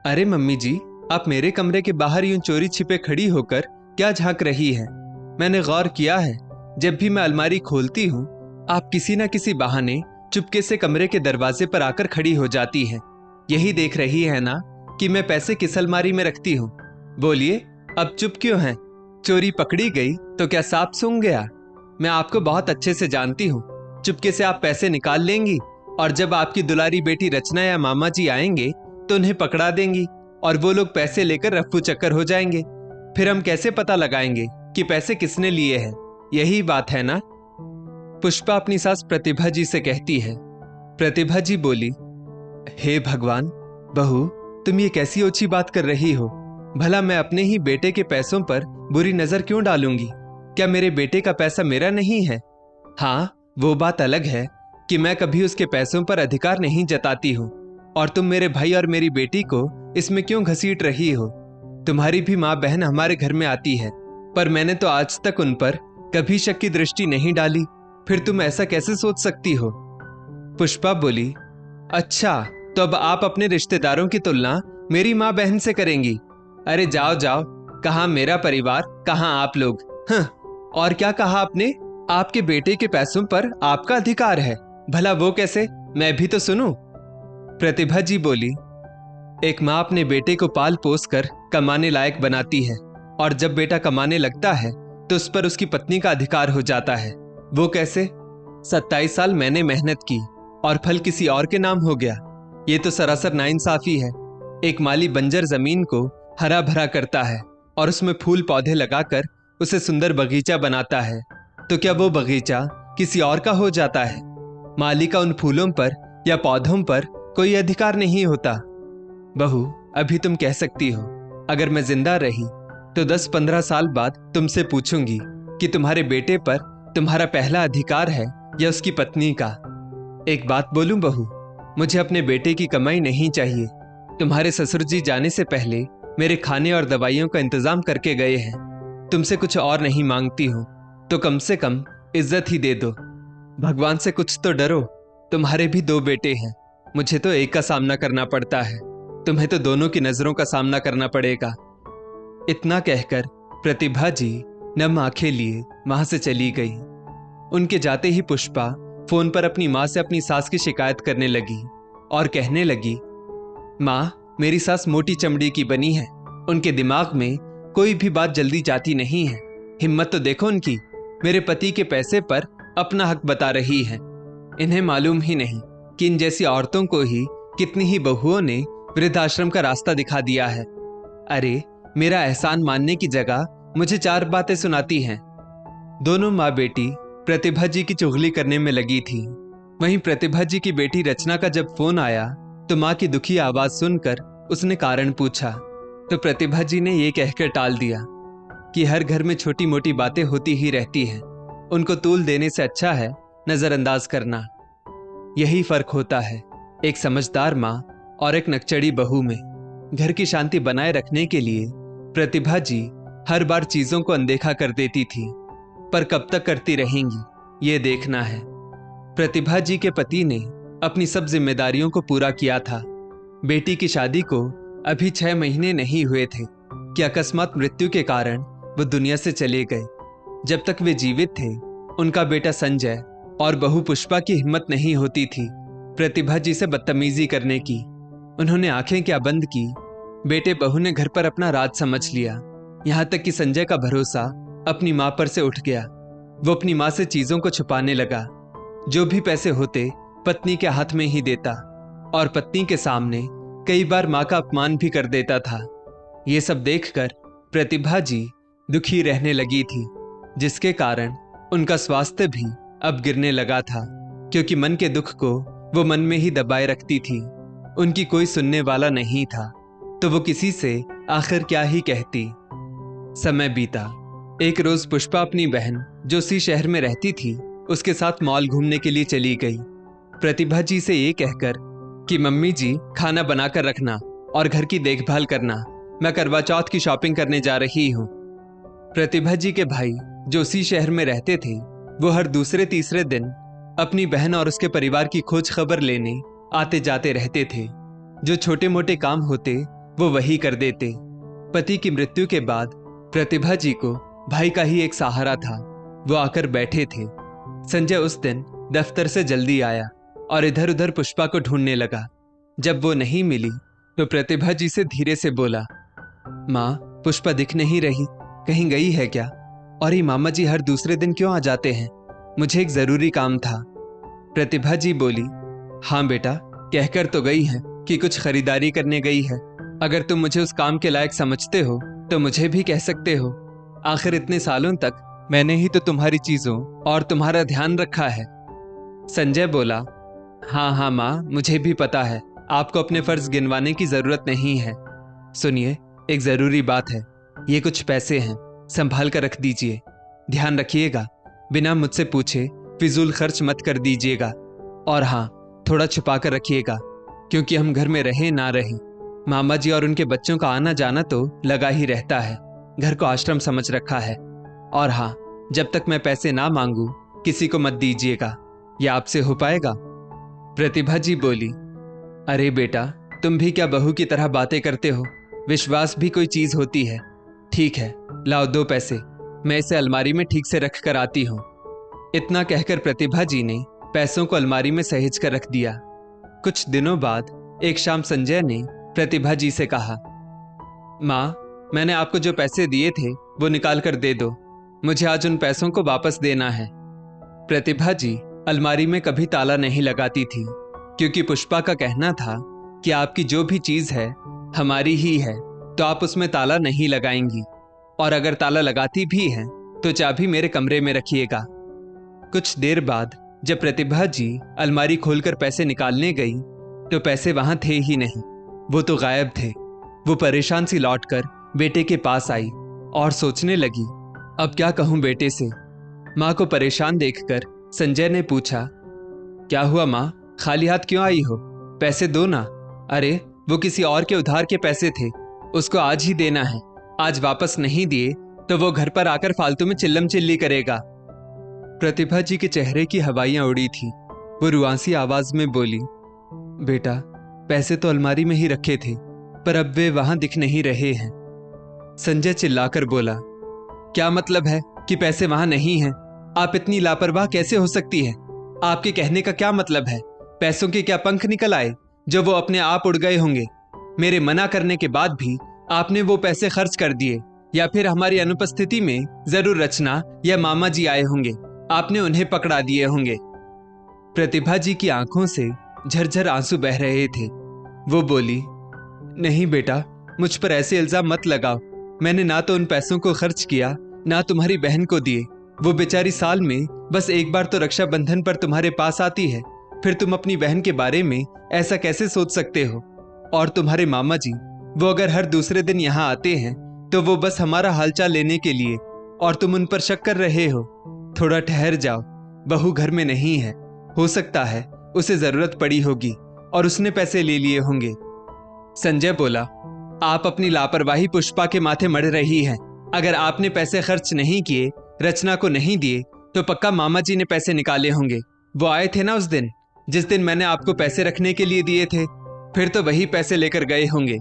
अरे मम्मी जी, आप मेरे कमरे के बाहर यूं चोरी छिपे खड़ी होकर क्या झांक रही है? मैंने गौर किया है, जब भी मैं अलमारी खोलती हूँ आप किसी न किसी बहाने चुपके से कमरे के दरवाजे पर आकर खड़ी हो जाती हैं। यही देख रही है ना कि मैं पैसे किस अलमारी में रखती हूँ। बोलिए, अब चुप क्यों हैं? चोरी पकड़ी गई तो क्या सांप सूंघ गया? मैं आपको बहुत अच्छे से जानती हूँ। चुपके से आप पैसे निकाल लेंगी और जब आपकी दुलारी बेटी रचना या मामा जी आएंगे तो उन्हें पकड़ा देंगी और वो लोग पैसे लेकर रफ्फू चक्कर हो जाएंगे। फिर हम कैसे पता लगाएंगे कि पैसे किसने लिए हैं? यही बात है ना? पुष्पा अपनी सास प्रतिभा जी से कहती है। प्रतिभा जी बोली, हे भगवान, बहू तुम ये कैसी ओछी बात कर रही हो? भला मैं अपने ही बेटे के पैसों पर बुरी नजर क्यों डालूंगी? क्या मेरे बेटे का पैसा मेरा नहीं है? हाँ, वो बात अलग है कि मैं कभी उसके पैसों पर अधिकार नहीं जताती हूँ और तुम मेरे भाई और मेरी बेटी को इसमें क्यों घसीट रही हो? तुम्हारी भी माँ बहन हमारे घर में आती है, पर मैंने तो आज तक उन पर कभी शक की दृष्टि नहीं डाली। फिर तुम ऐसा कैसे सोच सकती हो? पुष्पा बोली, अच्छा तो अब आप अपने रिश्तेदारों की तुलना मेरी माँ बहन से करेंगी? अरे जाओ जाओ, कहाँ मेरा परिवार, कहाँ आप लोग। हाँ, और क्या कहा आपने? आपके बेटे के पैसों पर आपका अधिकार है। भला वो कैसे? मैं भी तो सुनूं। प्रतिभा जी बोली, एक माँ अपने बेटे को पाल पोस कर कमाने लायक बनाती है और जब बेटा कमाने लगता है तो उस पर उसकी पत्नी का अधिकार हो जाता है। वो कैसे? 27 साल मैंने मेहनत की और फल किसी और के नाम हो गया। ये तो सरासर नाइंसाफी है। एक माली बंजर जमीन को हरा भरा करता है और उसमें फूल पौधे लगाकर उसे सुंदर बगीचा बनाता है, तो क्या वो बगीचा किसी और का हो जाता है? माली का उन फूलों पर या पौधों पर कोई अधिकार नहीं होता। बहू, अभी तुम कह सकती हो, अगर मैं जिंदा रही तो 10-15 साल बाद तुमसे पूछूंगी कि तुम्हारे बेटे पर तुम्हारा पहला अधिकार है या उसकी पत्नी का। एक बात बोलूं बहू, मुझे अपने बेटे की कमाई नहीं चाहिए। तुम्हारे ससुर जी जाने से पहले मेरे खाने और दवाइयों का इंतजाम करके गए हैं। तुमसे कुछ और नहीं मांगती हूं, तो कम से कम इज्जत ही दे दो। भगवान से कुछ तो डरो। तुम्हारे भी 2 बेटे हैं, मुझे तो एक का सामना करना पड़ता है, तुम्हें तो दोनों की नजरों का सामना करना पड़ेगा। इतना कहकर प्रतिभा जी नम आंखें लिए वहां से चली गई। उनके जाते ही पुष्पा फोन पर अपनी माँ से अपनी सास की शिकायत करने लगी और कहने लगी, माँ, मेरी सास मोटी चमड़ी की बनी है। उनके दिमाग में कोई भी बात जल्दी जाती नहीं है। हिम्मत तो देखो उनकी, मेरे पति के पैसे पर अपना हक बता रही है। इन्हें मालूम ही नहीं कि इन जैसी औरतों को ही कितनी ही बहुओं ने वृद्धाश्रम का रास्ता दिखा दिया है। अरे, मेरा एहसान मानने की जगह मुझे 4 बातें सुनाती हैं। दोनों माँ बेटी प्रतिभा जी की चुगली करने में लगी थी। वहीं प्रतिभा जी की बेटी रचना का जब फोन आया तो माँ की दुखी आवाज सुनकर उसने कारण पूछा, तो प्रतिभा जी ने यह कहकर टाल दिया कि हर घर में छोटी मोटी बातें होती ही रहती हैं, उनको तूल देने से अच्छा है नजरअंदाज करना। यही फर्क होता है एक समझदार माँ और एक नकचड़ी बहू में। घर की शांति बनाए रखने के लिए प्रतिभा जी हर बार चीजों को अनदेखा कर देती थी, पर कब तक करती रहेंगी ये देखना है। प्रतिभा जी के पति ने अपनी सब जिम्मेदारियों को पूरा किया था। बेटी की शादी को अभी 6 महीने नहीं हुए थे कि अकस्मात मृत्यु के कारण वो दुनिया से चले गए। जब तक वे जीवित थे उनका बेटा संजय और बहू पुष्पा की हिम्मत नहीं होती थी प्रतिभा जी से बदतमीजी करने की। उन्होंने आंखें क्या बंद की, बेटे बहू ने घर पर अपना राज समझ लिया। यहां तक कि संजय का भरोसा अपनी मां पर से उठ गया। वो अपनी मां से चीजों को छुपाने लगा। जो भी पैसे होते पत्नी के हाथ में ही देता और पत्नी के सामने कई बार मां का अपमान भी कर देता था। ये सब देखकर प्रतिभा जी दुखी रहने लगी थी, जिसके कारण उनका स्वास्थ्य भी अब गिरने लगा था, क्योंकि मन के दुख को वो मन में ही दबाए रखती थी। उनकी कोई सुनने वाला नहीं था, तो वो किसी से आखिर क्या ही कहती। समय बीता। एक रोज पुष्पा अपनी बहन जो उसी शहर में रहती थी उसके साथ मॉल घूमने के लिए चली गई, प्रतिभा जी से ये कहकर कि मम्मी जी खाना बनाकर रखना और घर की देखभाल करना, मैं करवा चौथ की शॉपिंग करने जा रही हूँ। प्रतिभा जी के भाई जो उसी शहर में रहते थे वो हर दूसरे तीसरे दिन अपनी बहन और उसके परिवार की खोज खबर लेने आते जाते रहते थे। जो छोटे मोटे काम होते वो वही कर देते। पति की मृत्यु के बाद प्रतिभा जी को भाई का ही एक सहारा था। वो आकर बैठे थे। संजय उस दिन दफ्तर से जल्दी आया और इधर उधर पुष्पा को ढूंढने लगा। जब वो नहीं मिली तो प्रतिभा जी से धीरे से बोला, माँ, पुष्पा दिख नहीं रही, कहीं गई है क्या? और ये मामा जी हर दूसरे दिन क्यों आ जाते हैं? मुझे एक जरूरी काम था। प्रतिभा जी बोली, हाँ बेटा, कहकर तो गई है कि कुछ खरीदारी करने गई है। अगर तुम मुझे उस काम के लायक समझते हो तो मुझे भी कह सकते हो। आखिर इतने सालों तक मैंने ही तो तुम्हारी चीजों और तुम्हारा ध्यान रखा है। संजय बोला, हाँ हाँ माँ, मुझे भी पता है आपको अपने फर्ज गिनवाने की जरूरत नहीं है। सुनिए, एक जरूरी बात है। ये कुछ पैसे हैं, संभाल कर रख दीजिए। ध्यान रखिएगा, बिना मुझसे पूछे फिजूल खर्च मत कर दीजिएगा। और हाँ, थोड़ा छुपा कर रखिएगा, क्योंकि हम घर में रहे ना रहे, मामा जी और उनके बच्चों का आना जाना तो लगा ही रहता है। घर को आश्रम समझ रखा है। और हाँ, जब तक मैं पैसे ना मांगू किसी को मत दीजिएगा। यह आपसे हो पाएगा? प्रतिभा जी बोली, अरे बेटा, तुम भी क्या बहू की तरह बातें करते हो? विश्वास भी कोई चीज होती है। ठीक है, लाओ 2 पैसे, मैं इसे अलमारी में ठीक से रख कर आती हूँ। इतना कहकर प्रतिभा जी ने पैसों को अलमारी में सहेज कर रख दिया। कुछ दिनों बाद एक शाम संजय ने प्रतिभा जी से कहा, माँ, मैंने आपको जो पैसे दिए थे वो निकाल कर दे दो। मुझे आज उन पैसों को वापस देना है। प्रतिभा जी अलमारी में कभी ताला नहीं लगाती थी, क्योंकि पुष्पा का कहना था कि आपकी जो भी चीज है हमारी ही है, तो आप उसमें ताला नहीं लगाएंगी। और अगर ताला लगाती भी हैं तो चाबी मेरे कमरे में रखिएगा। कुछ देर बाद जब प्रतिभा जी अलमारी खोलकर पैसे निकालने गई तो पैसे वहां थे ही नहीं, वो तो गायब थे। वो परेशान सी लौटकर बेटे के पास आई और सोचने लगी, अब क्या कहूं बेटे से। माँ को परेशान देखकर संजय ने पूछा, क्या हुआ माँ, खाली हाथ क्यों आई हो? पैसे दो ना। अरे, वो किसी और के उधार के पैसे थे, उसको आज ही देना है। आज वापस नहीं दिए तो वो घर पर आकर फालतू में चिल्लम चिल्ली करेगा। प्रतिभा जी के चेहरे की हवाइयां उड़ी थी। वो रुआंसी आवाज में बोली, बेटा, पैसे तो अलमारी में ही रखे थे, पर अब वे वहां दिख नहीं रहे हैं। संजय चिल्लाकर बोला, क्या मतलब है कि पैसे वहां नहीं हैं? आप इतनी लापरवाह कैसे हो सकती है? आपके कहने का क्या मतलब है? पैसों के क्या पंख निकल आए जो वो अपने आप उड़ गए होंगे? मेरे मना करने के बाद भी आपने वो पैसे खर्च कर दिए, या फिर हमारी अनुपस्थिति में जरूर रचना या मामा जी आए होंगे, आपने उन्हें पकड़ा दिए होंगे। प्रतिभा जी की आंखों से झरझर आंसू बह रहे थे। वो बोली, नहीं बेटा, मुझ पर ऐसे इल्जाम मत लगाओ। मैंने ना तो उन पैसों को खर्च किया, ना तुम्हारी बहन को दिए। वो बेचारी साल में बस एक बार तो रक्षाबंधन पर तुम्हारे पास आती है, फिर तुम अपनी बहन के बारे में ऐसा कैसे सोच सकते हो? और तुम्हारे मामा जी, वो अगर हर दूसरे दिन यहाँ आते हैं तो वो बस हमारा हालचाल लेने के लिए, और तुम उन पर शक कर रहे हो। थोड़ा ठहर जाओ, बहू घर में नहीं है, हो सकता है उसे जरूरत पड़ी होगी और उसने पैसे ले लिए होंगे। संजय बोला, आप अपनी लापरवाही पुष्पा के माथे मढ़ रही हैं। अगर आपने पैसे खर्च नहीं किए, रचना को नहीं दिए, तो पक्का मामा जी ने पैसे निकाले होंगे। वो आए थे ना उस दिन, जिस दिन मैंने आपको पैसे रखने के लिए दिए थे, फिर तो वही पैसे लेकर गए होंगे।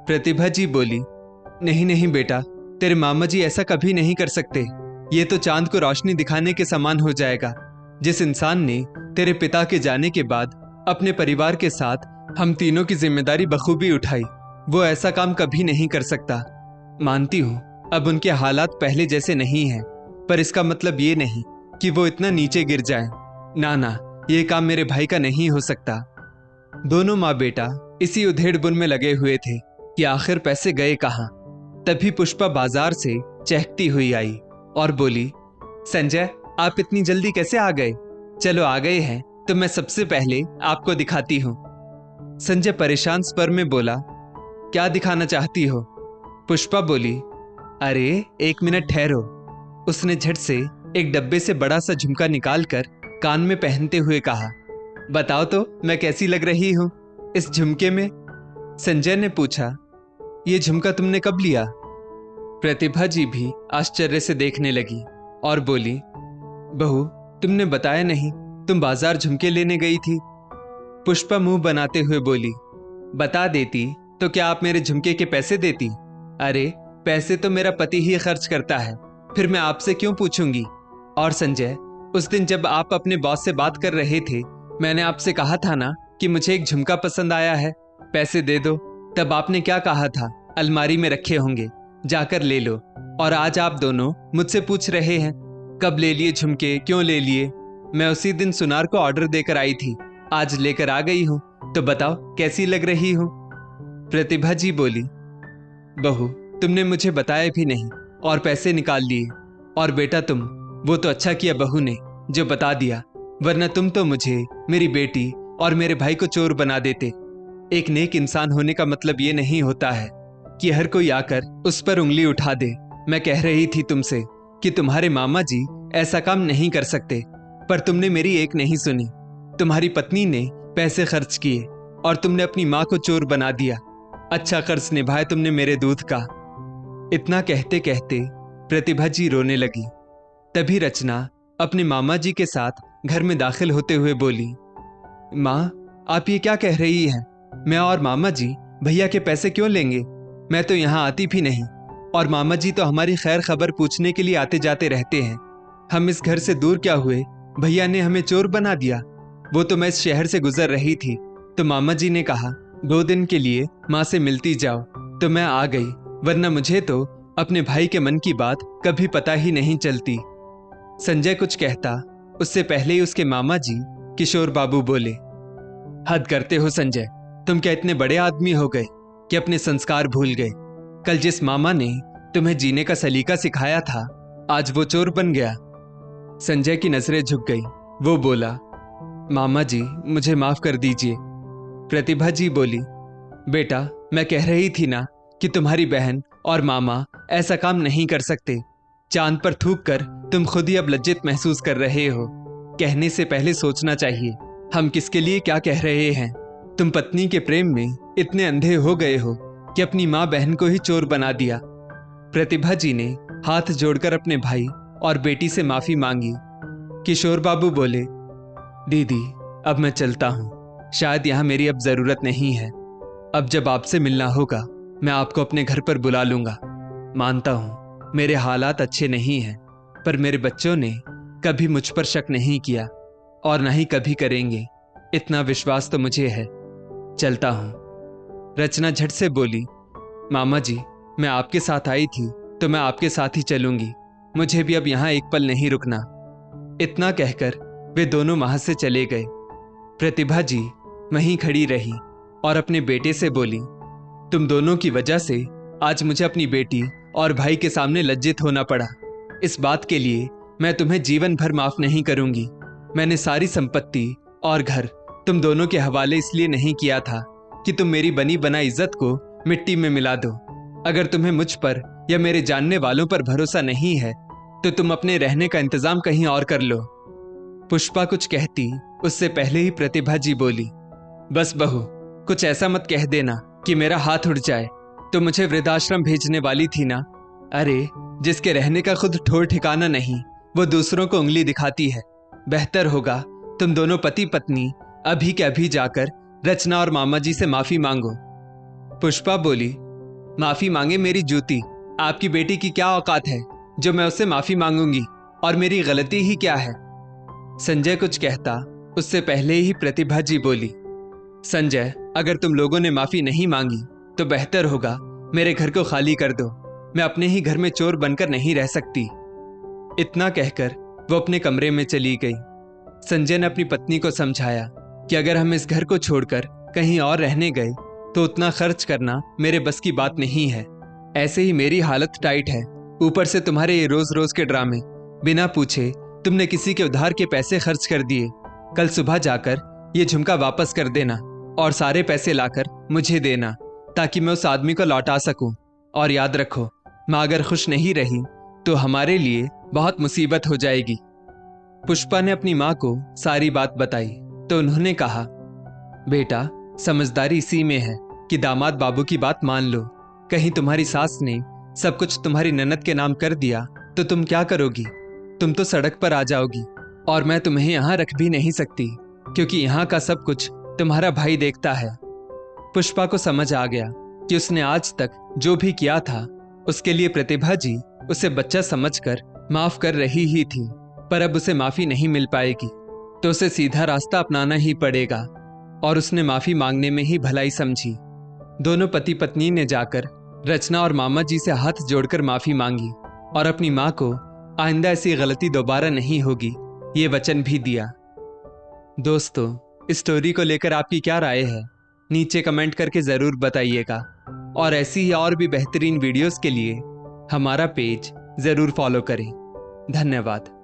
प्रतिभा जी बोली, नहीं नहीं बेटा, तेरे मामा जी ऐसा कभी नहीं कर सकते। ये तो चांद को रोशनी दिखाने के समान हो जाएगा। जिस इंसान ने तेरे पिता के जाने के बाद अपने परिवार के साथ हम तीनों की जिम्मेदारी बखूबी उठाई, वो ऐसा काम कभी नहीं कर सकता। मानती हूँ अब उनके हालात पहले जैसे नहीं हैं, पर इसका मतलब ये नहीं कि वो इतना नीचे गिर जाएं। ना ना, ये काम मेरे भाई का नहीं हो सकता। दोनों माँ बेटा इसी उधेड़ बुन में लगे हुए थे कि आखिर पैसे गए कहाँ। तभी पुष्पा बाजार से चहकती हुई आई और बोली, संजय, आप इतनी जल्दी कैसे आ गए? चलो आ गए हैं तो मैं सबसे पहले आपको दिखाती हूँ। संजय परेशान स्वर में बोला, क्या दिखाना चाहती हो? पुष्पा बोली, अरे 1 मिनट ठहरो। उसने झट से एक डब्बे से बड़ा सा झुमका निकालकर कान में पहनते हुए कहा, बताओ तो मैं कैसी लग रही हूं इस झुमके में? संजय ने पूछा, ये झुमका तुमने कब लिया? प्रतिभा जी भी आश्चर्य से देखने लगी और बोली, बहू, तुमने बताया नहीं, तुम बाजार झुमके लेने गई थी। पुष्पा मुंह बनाते हुए बोली, बता देती तो क्या आप मेरे झुमके के पैसे देती? अरे पैसे तो मेरा पति ही खर्च करता है, फिर मैं आपसे क्यों पूछूंगी? और संजय, उस दिन जब आप अपने बॉस से बात कर रहे थे, मैंने आपसे कहा था ना कि मुझे एक झुमका पसंद आया है, पैसे दे दो। तब आपने क्या कहा था? अलमारी में रखे होंगे, जाकर ले लो। और आज आप दोनों मुझसे पूछ रहे हैं कब ले लिए झुमके, क्यों ले लिए? मैं उसी दिन सुनार को ऑर्डर देकर आई थी, आज लेकर आ गई हूँ, तो बताओ कैसी लग रही हूँ? प्रतिभा जी बोली, बहू तुमने मुझे बताया भी नहीं और पैसे निकाल लिए। और बेटा तुम, वो तो अच्छा किया बहू ने जो बता दिया, वरना तुम तो मुझे, मेरी बेटी और मेरे भाई को चोर बना देते। एक नेक इंसान होने का मतलब ये नहीं होता है कि हर कोई आकर उस पर उंगली उठा दे। मैं कह रही थी तुमसे कि तुम्हारे मामा जी ऐसा काम नहीं कर सकते, पर तुमने मेरी एक नहीं सुनी। तुम्हारी पत्नी ने पैसे खर्च किए और तुमने अपनी माँ को चोर बना दिया। अच्छा कर्ज निभाया तुमने मेरे दूध का। इतना कहते कहते प्रतिभा जी रोने लगी। तभी रचना अपने मामा जी के साथ घर में दाखिल होते हुए बोली, माँ आप ये क्या कह रही हैं? मैं और मामा जी भैया के पैसे क्यों लेंगे? मैं तो यहाँ आती भी नहीं, और मामा जी तो हमारी खैर खबर पूछने के लिए आते जाते रहते हैं। हम इस घर से दूर क्या हुए, भैया ने हमें चोर बना दिया। वो तो मैं इस शहर से गुजर रही थी, तो मामा जी ने कहा 2 दिन के लिए माँ से मिलती जाओ, तो मैं आ गई, वरना मुझे तो अपने भाई के मन की बात कभी पता ही नहीं चलती। संजय कुछ कहता, उससे पहले ही उसके मामा जी किशोर बाबू बोले, हद करते हो संजय, तुम क्या इतने बड़े आदमी हो गए कि अपने संस्कार भूल गए? कल जिस मामा ने तुम्हें जीने का सलीका सिखाया था, आज वो चोर बन गया। संजय की नजरें झुक गई। वो बोला, मामा जी मुझे माफ कर दीजिए। प्रतिभा जी बोली, बेटा मैं कह रही थी ना कि तुम्हारी बहन और मामा ऐसा काम नहीं कर सकते। चांद पर थूक कर तुम खुद ही अब लज्जित महसूस कर रहे हो। कहने से पहले सोचना चाहिए हम किसके लिए क्या कह रहे हैं। तुम पत्नी के प्रेम में इतने अंधे हो गए हो कि अपनी माँ बहन को ही चोर बना दिया। प्रतिभा जी ने हाथ जोड़कर अपने भाई और बेटी से माफी मांगी। किशोर बाबू बोले, दीदी अब मैं चलता हूँ, शायद यहाँ मेरी अब जरूरत नहीं है। अब जब आपसे मिलना होगा मैं आपको अपने घर पर बुला लूंगा। मानता हूँ मेरे हालात अच्छे नहीं हैं, पर मेरे बच्चों ने कभी मुझ पर शक नहीं किया और न ही कभी करेंगे, इतना विश्वास तो मुझे है। चलता हूँ। रचना झट से बोली, मामा जी मैं आपके साथ आई थी तो मैं आपके साथ ही चलूंगी, मुझे भी अब यहाँ एक पल नहीं रुकना। इतना कहकर वे दोनों वहां से चले गए। प्रतिभा जी वहीं खड़ी रही और अपने बेटे से बोली, तुम दोनों की वजह से आज मुझे अपनी बेटी और भाई के सामने लज्जित होना पड़ा। इस बात के लिए मैं तुम्हें जीवन भर माफ नहीं करूंगी। मैंने सारी संपत्ति और घर तुम दोनों के हवाले इसलिए नहीं किया था कि तुम मेरी बनी बना इज्जत को मिट्टी में मिला दो। अगर तुम्हें मुझ पर या मेरे जानने वालों पर भरोसा नहीं है तो तुम अपने रहने का इंतजाम कहीं और कर लो। पुष्पा कुछ कहती उससे पहले ही प्रतिभा जी बोली, बस बहू कुछ ऐसा मत कह देना कि मेरा हाथ उड़ जाए। तो मुझे वृद्धाश्रम भेजने वाली थी ना। अरे जिसके रहने का खुद ठौर ठिकाना नहीं वो दूसरों को उंगली दिखाती है। बेहतर होगा तुम दोनों पति पत्नी अभी के अभी जाकर रचना और मामा जी से माफी मांगो। पुष्पा बोली, माफी मांगे मेरी जूती, आपकी बेटी की क्या औकात है जो मैं उससे माफी मांगूंगी, और मेरी गलती ही क्या है? संजय कुछ कहता उससे पहले ही प्रतिभा जी बोली, संजय अगर तुम लोगों ने माफी नहीं मांगी तो बेहतर होगा मेरे घर को खाली कर दो। मैं अपने ही घर में चोर बनकर नहीं रह सकती। इतना कहकर वो अपने कमरे में चली गई। संजय ने अपनी पत्नी को समझाया कि अगर हम इस घर को छोड़कर कहीं और रहने गए तो उतना खर्च करना मेरे बस की बात नहीं है। ऐसे ही मेरी हालत टाइट है, ऊपर से तुम्हारे ये रोज रोज के ड्रामे। बिना पूछे तुमने किसी के उधार के पैसे खर्च कर दिए। कल सुबह जाकर ये झुमका वापस कर देना और सारे पैसे लाकर मुझे देना ताकि मैं उस आदमी को लौटा सकूं। और याद रखो, माँ अगर खुश नहीं रही तो हमारे लिए बहुत मुसीबत हो जाएगी। पुष्पा ने अपनी माँ को सारी बात बताई तो उन्होंने कहा, बेटा समझदारी इसी में है कि दामाद बाबू की बात मान लो। कहीं तुम्हारी सास ने सब कुछ तुम्हारी ननद के नाम कर दिया तो तुम क्या करोगी? तुम तो सड़क पर आ जाओगी और मैं तुम्हें यहाँ रख भी नहीं सकती क्योंकि यहाँ का सब कुछ तुम्हारा भाई देखता है। पुष्पा को समझ आ गया कि उसने आज तक जो भी किया था उसके लिए प्रतिभा जी उसे बच्चा समझकर माफ कर रही ही थी, पर अब उसे माफी नहीं मिल पाएगी तो उसे सीधा रास्ता अपनाना ही पड़ेगा। और उसने माफी मांगने में ही भलाई समझी। दोनों पति पत्नी ने जाकर रचना और मामा जी से हाथ जोड़कर माफी मांगी और अपनी माँ को आइंदा ऐसी गलती दोबारा नहीं होगी ये वचन भी दिया। दोस्तों, इस स्टोरी को लेकर आपकी क्या राय है? नीचे कमेंट करके जरूर बताइएगा और ऐसी ही और भी बेहतरीन वीडियोस के लिए हमारा पेज जरूर फॉलो करें। धन्यवाद।